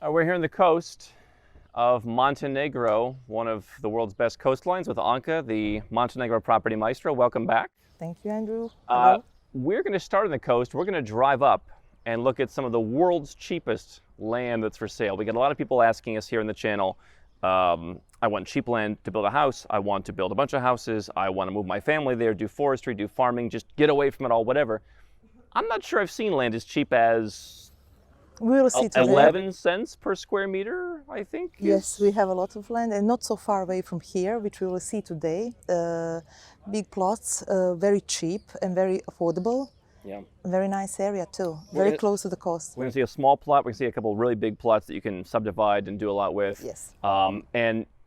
We're here on the coast of Montenegro, one of the world's best coastlines, with Anka, the Montenegro property maestro. Welcome back. Thank you, Andrew. Hello. We're going to start on the coast. We're going to drive up and look at some of the world's cheapest land that's for sale. We get a lot of people asking us here on the channel, I want cheap land to build a house. I want to build a bunch of houses. I want to move my family there, do forestry, do farming, just get away from it all, whatever. I'm not sure I've seen land as cheap as We will see today. 11 cents per square meter, I think. Yes, we have a lot of land and not so far away from here, which we will see today. Big plots, very cheap and very affordable. Yeah. Very nice area too, very close to the coast. We're going to see a small plot. We're going to see a couple of really big plots that you can subdivide and do a lot with. Yes.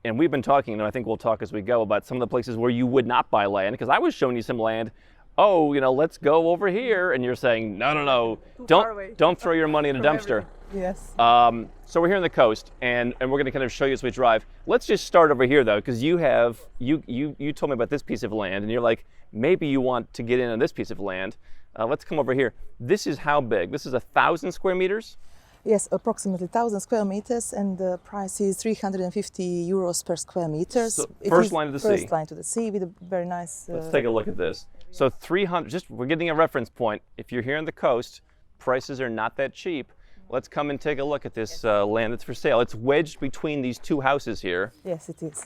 And we've been talking, and I think we'll talk as we go, about some of the places where you would not buy land, because I was showing you some land. Oh, let's go over here, and you're saying, no, don't throw your money in a dumpster. Yes. So we're here on the coast, and we're going to kind of show you as we drive. Let's just start over here, though, because you told me about this piece of land, and you're like, maybe you want to get in on this piece of land. Let's come over here. This is how big? This is 1,000 square meters? Yes, approximately 1,000 square meters, and the price is 350 euros per square meter. So first line to the sea. First line to the sea with a very nice. Let's take a look at this. So 300. We're getting a reference point. If you're here on the coast, prices are not that cheap. Let's come and take a look at this land that's for sale. It's wedged between these two houses here. Yes, it is.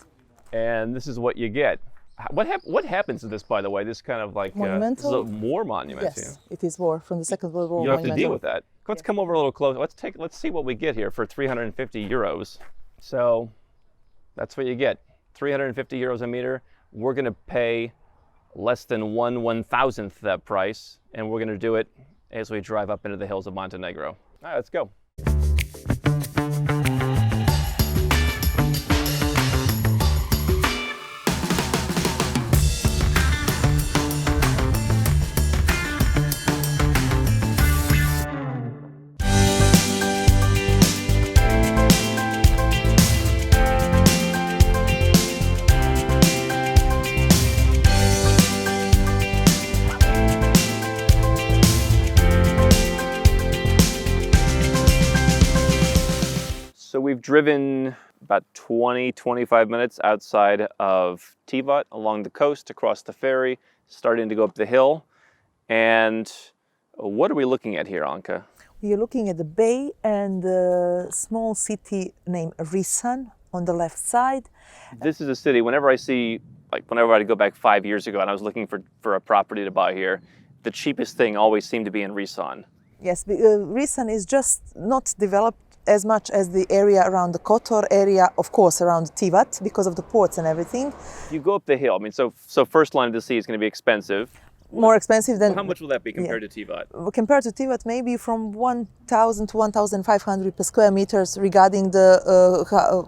And this is what you get. What happens to this, by the way? This kind of like monumental. This is a war monument. Yes, it is war from the Second World War. You have to deal with that. Let's come over a little closer. Let's see what we get here for 350 euros. So that's what you get. 350 euros a meter. We're going to pay less than 1/1000th that price, and we're going to do it as we drive up into the hills of Montenegro. All right, let's go. So we've driven about 20-25 minutes outside of Tivat along the coast, across the ferry, starting to go up the hill. And what are we looking at here, Anka? We are looking at the bay and the small city named Risan on the left side. This is a city, whenever I go back 5 years ago and I was looking for a property to buy here, the cheapest thing always seemed to be in Risan. Yes, Risan is just not developed as much as the area around the Kotor area, of course, around Tivat, because of the ports and everything. You go up the hill. I mean, so first line of the sea is going to be expensive. More expensive than... How much will that be compared to Tivat? Compared to Tivat, maybe from 1,000 to 1,500 per square meters regarding the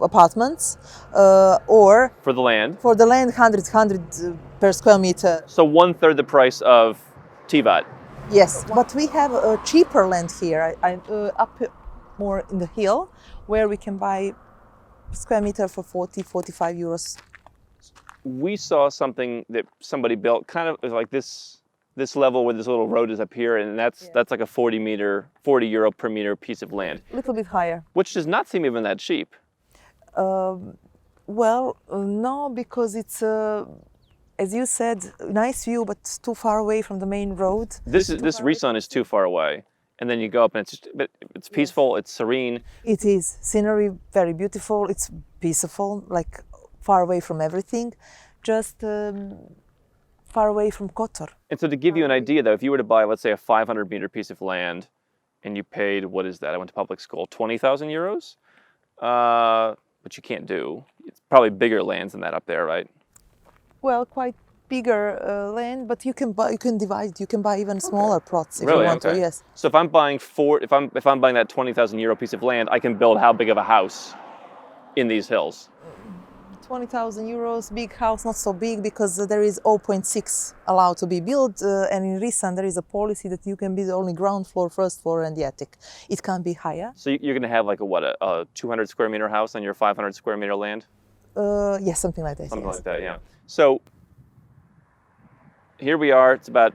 apartments, or... For the land? For the land, 100 per square meter. So 1/3 the price of Tivat? Yes, but we have a cheaper land here, up more in the hill, where we can buy square meter for 40-45 euros. We saw something that somebody built kind of like this level where this little road is up here, and that's like a 40 euro per meter piece of land. A little bit higher. Which does not seem even that cheap. Well, no, because it's as you said, nice view, but too far away from the main road. This Risan is too far away. And then you go up and it's peaceful, it's serene. It is. Scenery, very beautiful. It's peaceful, like far away from everything. Just far away from Kotor. And so to give you an idea though, if you were to buy, let's say, a 500 meter piece of land and you paid, what is that? I went to public school, 20,000 euros? Which you can't do. It's probably bigger lands than that up there, right? Well, quite bigger land, but you can divide. You can buy even smaller plots if really? You want to. Yes. So if I'm buying if I'm buying that 20,000 euro piece of land, I can build how big of a house in these hills? 20,000 euros, big house, not so big, because there is 0.6 allowed to be built, and in Risan there is a policy that you can build only ground floor, first floor, and the attic. It can't be higher. So you're going to have like a 200 square meter house on your 500 square meter land? Yes, something like that. Something yes. like that, yeah. So here we are. It's about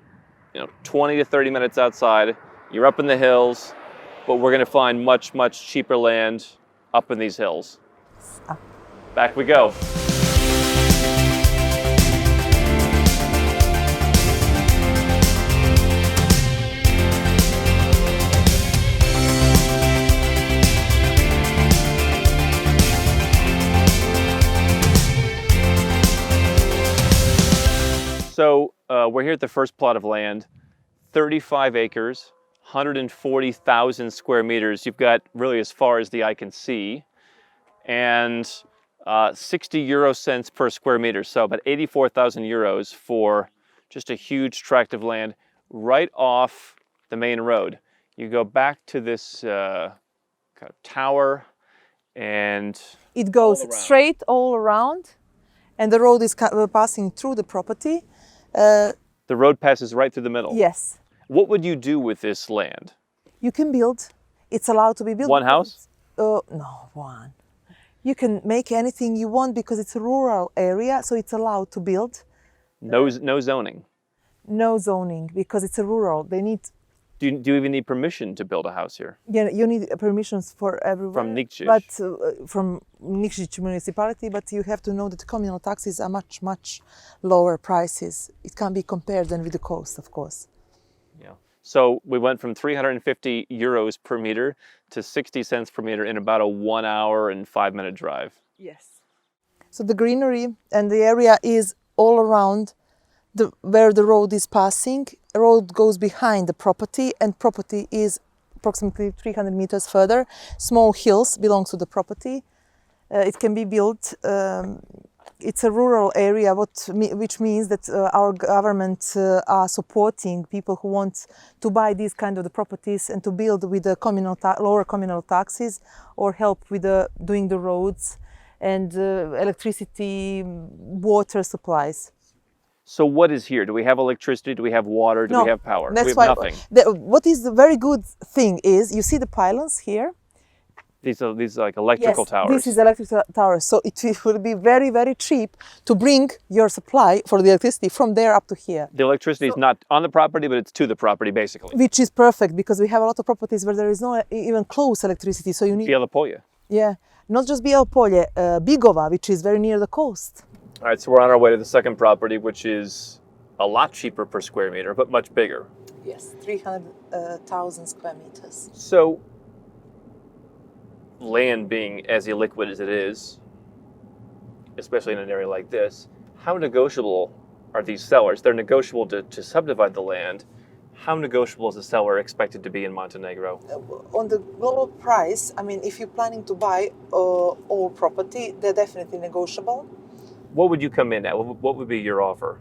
20 to 30 minutes outside. You're up in the hills. but we're going to find much, much cheaper land up in these hills. Back we go. So we're here at the first plot of land, 35 acres, 140,000 square meters. You've got really as far as the eye can see, and 60 euro cents per square meter. So about 84,000 euros for just a huge tract of land right off the main road. You go back to this kind of tower, and it goes straight all around, and the road is passing through the property. The road passes right through the middle. Yes. What would you do with this land? You can build. It's allowed to be built. One house? No, one. You can make anything you want because it's a rural area, so it's allowed to build. No zoning? No zoning, because it's a rural. They need... Do you even need permission to build a house here? Yeah, you need permissions for everywhere. From Niksic? But from Niksic municipality, but you have to know that the communal taxes are much, much lower prices. It can be compared then with the coast, of course. Yeah. So we went from 350 euros per meter to 60 cents per meter in about a 1 hour and 5 minute drive. Yes. So the greenery and the area is all around where the road is passing. The road goes behind the property, and property is approximately 300 meters further. Small hills belongs to the property. It can be built. It's a rural area, which means that our government are supporting people who want to buy these kind of the properties and to build with the lower communal taxes, or help with doing the roads and electricity, water supplies. So what is here? Do we have electricity? Do we have water? Do we have power? That's we have why nothing. What is the very good thing is, you see the pylons here? These are like electrical towers. This is electrical towers. So it will be very, very cheap to bring your supply for the electricity from there up to here. The electricity is not on the property, but it's to the property, basically. Which is perfect, because we have a lot of properties where there is no even close electricity. So you need... Bijelo polje. Yeah, not just Bijelo polje, Bigova, which is very near the coast. All right, so we're on our way to the second property, which is a lot cheaper per square meter, but much bigger. Yes, 300,000 square meters. So, land being as illiquid as it is, especially in an area like this, how negotiable are these sellers? They're negotiable to subdivide the land. How negotiable is a seller expected to be in Montenegro? On the global price, I mean, if you're planning to buy all property, they're definitely negotiable. What would you come in at? What would be your offer?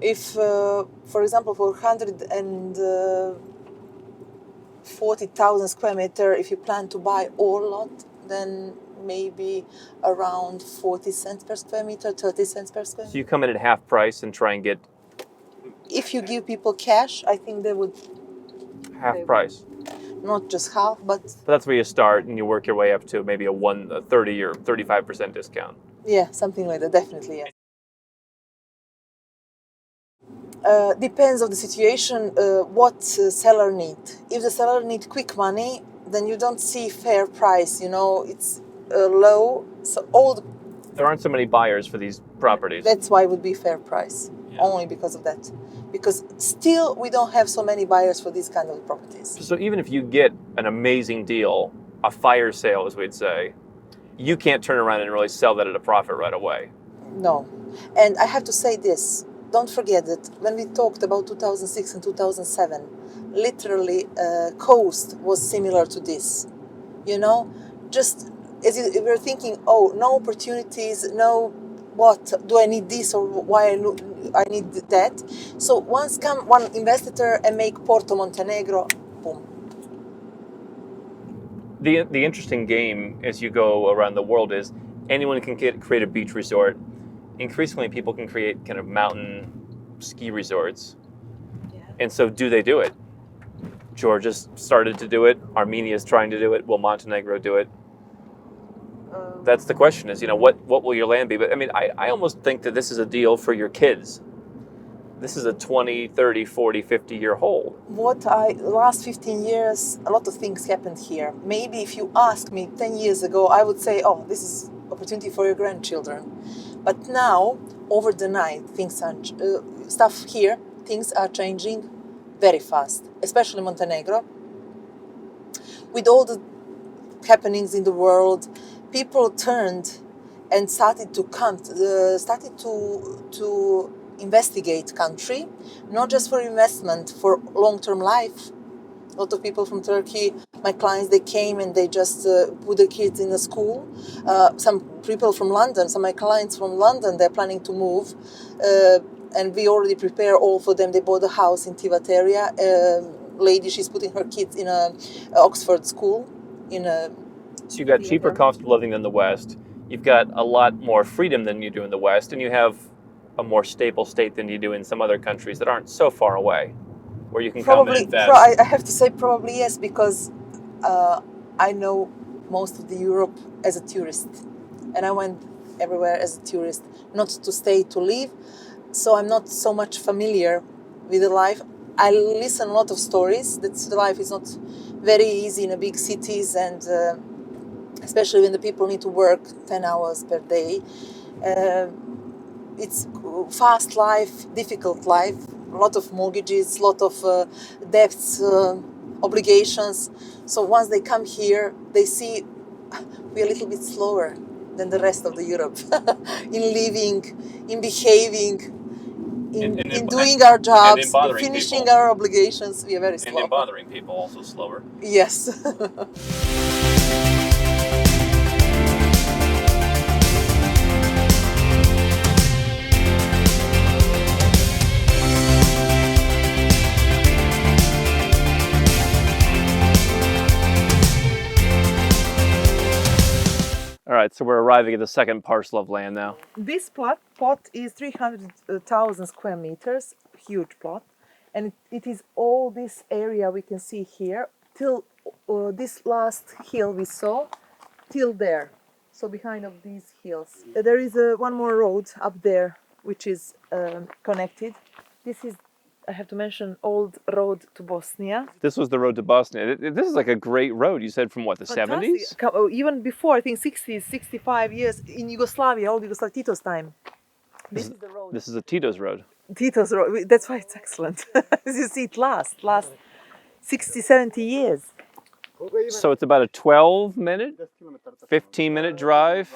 If, for example, for 140,000 square meter, if you plan to buy all lot, then maybe around 40 cents per square meter, 30 cents per square meter. So you come in at half price and try and get... If you give people cash, I think they would... Half price? Not just half, but... But that's where you start, and you work your way up to maybe a 30 or 35% discount. Yeah, something like that, definitely, yes. Depends on the situation, what seller need. If the seller need quick money, then you don't see fair price, you know, it's low. So there aren't so many buyers for these properties. That's why it would be fair price, only because of that. Because still we don't have so many buyers for these kind of properties. So even if you get an amazing deal, a fire sale as we'd say, you can't turn around and really sell that at a profit right away. No. And I have to say this, don't forget that when we talked about 2006 and 2007, literally coast was similar to this. You know, just as you were thinking, oh, no opportunities, no, what, do I need this or why I need that? So once come one investor and make Porto Montenegro, boom. The interesting game as you go around the world is anyone can create a beach resort. Increasingly, people can create kind of mountain ski resorts. Yeah. And so do they do it? Georgia's started to do it. Armenia's trying to do it. Will Montenegro do it? That's the question is, you know, what will your land be? But I mean, I almost think that this is a deal for your kids. This is a 20, 30, 40, 50-year hold. Last 15 years, a lot of things happened here. Maybe if you ask me 10 years ago, I would say, oh, this is opportunity for your grandchildren. But now, over the night, things are changing very fast, especially Montenegro. With all the happenings in the world, people turned and started to investigate country, not just for investment, for long-term life. A lot of people from Turkey, my clients, they came and they just put their kids in a school. Some people from London, some of my clients from London, they're planning to move, and we already prepare all for them. They bought a house in Tivat area. Lady, she's putting her kids in a Oxford school. So you've got cheaper cost of living than the West. You've got a lot more freedom than you do in the West, and you have a more stable state than you do in some other countries that aren't so far away, where you can come and invest. I have to say probably yes, because I know most of the Europe as a tourist, and I went everywhere as a tourist, not to stay, to live. So I'm not so much familiar with the life. I listen a lot of stories that the life is not very easy in the big cities, and especially when the people need to work 10 hours per day. It's fast life, difficult life, a lot of mortgages, a lot of debts, obligations. So once they come here, they see we're a little bit slower than the rest of the Europe in living, in behaving, in doing our jobs, in finishing people. our obligations. We are very slow. And in bothering people, also slower. Yes. All right, so we're arriving at the second parcel of land now. This plot is 300,000 square meters, huge plot, and it is all this area we can see here till this last hill we saw, till there. So behind of these hills, there is one more road up there which is connected. This is, I have to mention, old road to Bosnia. This was the road to Bosnia. This is like a great road. You said from what, the Fantastic. 70s? Even before, I think 60s, 65 years in Yugoslavia, old Yugoslavia, Tito's time. This is the road. This is a Tito's road. Tito's road. That's why it's excellent. You see, it lasts 60, 70 years. So it's about a 12-minute, 15-minute drive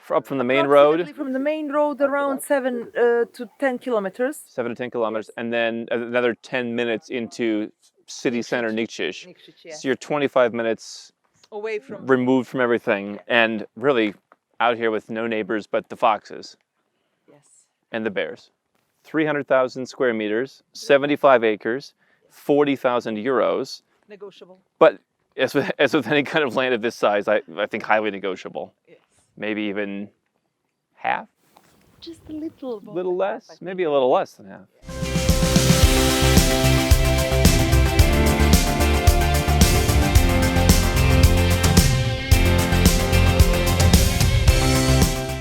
up from the main road. From the main road, around 7 to 10 kilometers. 7 to 10 kilometers, and then another 10 minutes into city center Niksic. Niksic, yeah. So you're 25 minutes Away from removed from everything, and really out here with no neighbors but the foxes. Yes. And the bears. 300,000 square meters, 75 acres, 40,000 euros. Negotiable. But as with any kind of land of this size, I think highly negotiable. Yes. Maybe even half? Just a little. Little less? Maybe a little less than half.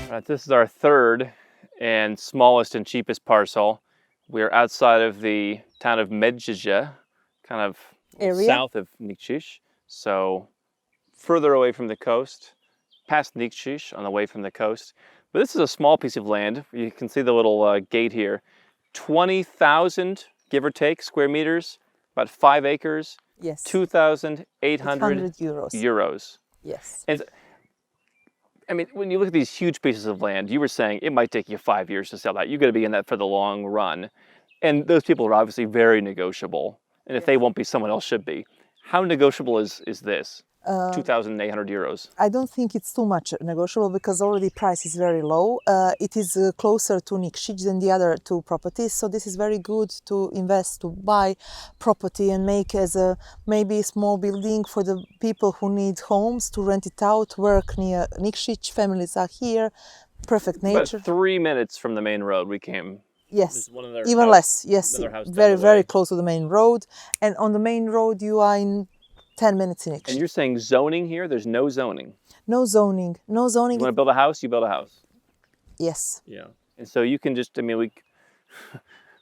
All right, this is our third and smallest and cheapest parcel. We're outside of the town of Medveja, kind of south of Niksic. So further away from the coast, past Niksic on the way from the coast. But this is a small piece of land. You can see the little gate here. 20,000, give or take, square meters, about 5 acres. Yes. 2,800 euros. Yes. And I mean, when you look at these huge pieces of land, you were saying it might take you 5 years to sell that. You're going to be in that for the long run. And those people are obviously very negotiable. And if they won't be, someone else should be. How negotiable is this? 2,800 euros. I don't think it's too much negotiable because already price is very low. It is closer to Niksic than the other two properties. So this is very good to invest, to buy property and make as a maybe small building for the people who need homes to rent it out, work near Niksic, families are here, perfect nature. But 3 minutes from the main road we came. Yes, even less, yes, very close to the main road. And on the main road you are in 10 minutes in Niksic. And you're saying zoning here? There's no zoning? No zoning, no zoning. You want to build a house, you build a house? Yes. Yeah. And so you can just, I mean,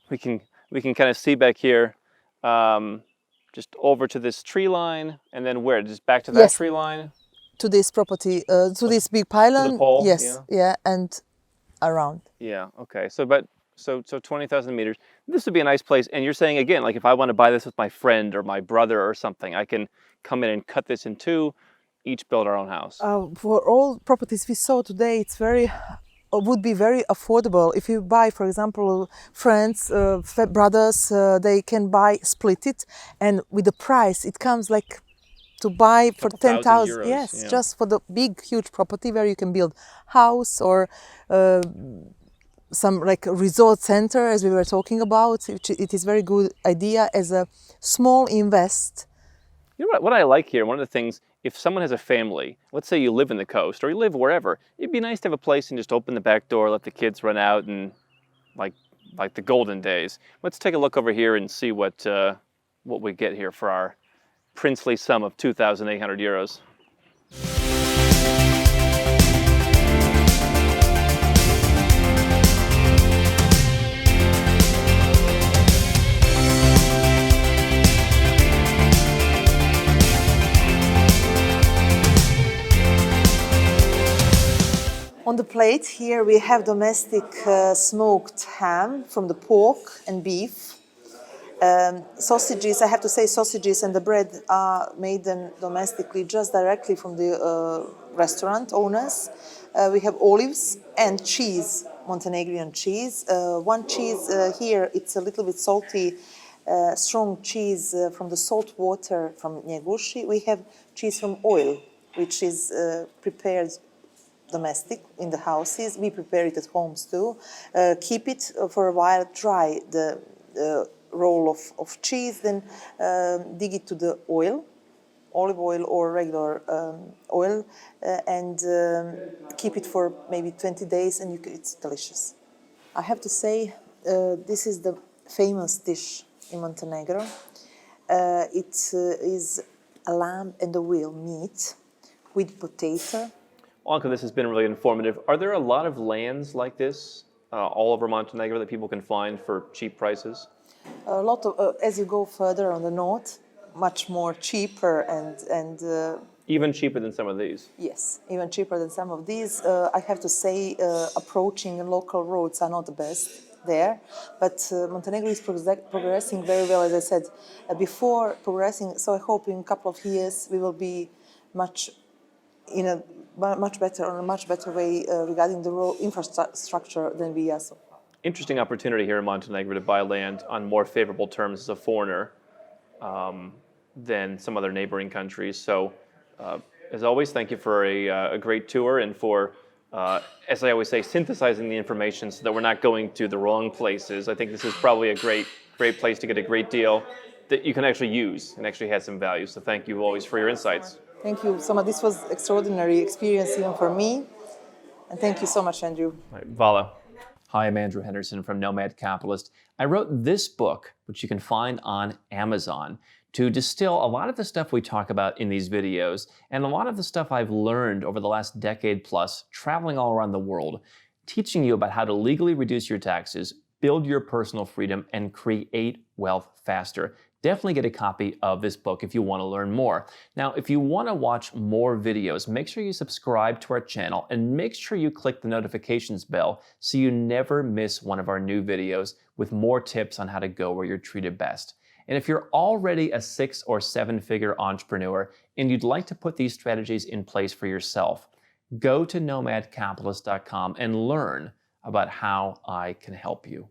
we can kind of see back here, just over to this tree line, and then where? Just back to that Yes. tree line? To this property, to this big pylon. pole, Yes, yeah, and around. Yeah. Okay. So 20,000 meters. This would be a nice place. And you're saying again, like if I want to buy this with my friend or my brother or something, I can come in and cut this in two, each build our own house. For all properties we saw today, it's would be very affordable. If you buy, for example, friends, brothers, they can buy, split it, and with the price, it comes like to buy for 10,000. €10,000, Yes, yeah. just for the big, huge property where you can build house or some like resort center, as we were talking about. It is very good idea as a small invest. You know what I like here? One of the things, if someone has a family, let's say you live in the coast or you live wherever, it'd be nice to have a place and just open the back door, let the kids run out, and like the golden days. Let's take a look over here and see what we get here for our princely sum of 2,800 euros. On the plate here we have domestic smoked ham from the pork and beef. Sausages, I have to say sausages and the bread are made domestically, just directly from the restaurant owners. We have olives and cheese, Montenegrin cheese. One cheese here, it's a little bit salty, strong cheese from the salt water from Njeguši. We have cheese from oil, which is prepared domestic in the houses. We prepare it at homes too. Keep it for a while, dry the roll of cheese, then dig it to the oil, olive oil or regular oil, and keep it for maybe 20 days, and it's delicious. I have to say, this is the famous dish in Montenegro. It is a lamb and a wheel meat with potato. Anka, this has been really informative. Are there a lot of lands like this all over Montenegro that people can find for cheap prices? A lot of, as you go further on the north, much more cheaper and even cheaper than some of these? Yes, even cheaper than some of these. I have to say, approaching local roads are not the best there, but Montenegro is progressing very well, as I said before, progressing. So I hope in a couple of years we will be much better, on a much better way regarding the road infrastructure than we are so far. Interesting opportunity here in Montenegro to buy land on more favorable terms as a foreigner than some other neighboring countries. So, as always, thank you for a great tour and for, as I always say, synthesizing the information so that we're not going to the wrong places. I think this is probably a great place to get a great deal that you can actually use and actually has some value. So thank you always for your insights. Thank you so much. This was extraordinary experience even for me. And thank you so much, Andrew. Right, Vala. Hi, I'm Andrew Henderson from Nomad Capitalist. I wrote this book, which you can find on Amazon, to distill a lot of the stuff we talk about in these videos and a lot of the stuff I've learned over the last decade plus traveling all around the world, teaching you about how to legally reduce your taxes, build your personal freedom, and create wealth faster. Definitely get a copy of this book if you want to learn more. Now, if you want to watch more videos, make sure you subscribe to our channel and make sure you click the notifications bell so you never miss one of our new videos with more tips on how to go where you're treated best. And if you're already a 6- or 7-figure entrepreneur and you'd like to put these strategies in place for yourself, go to nomadcapitalist.com and learn about how I can help you.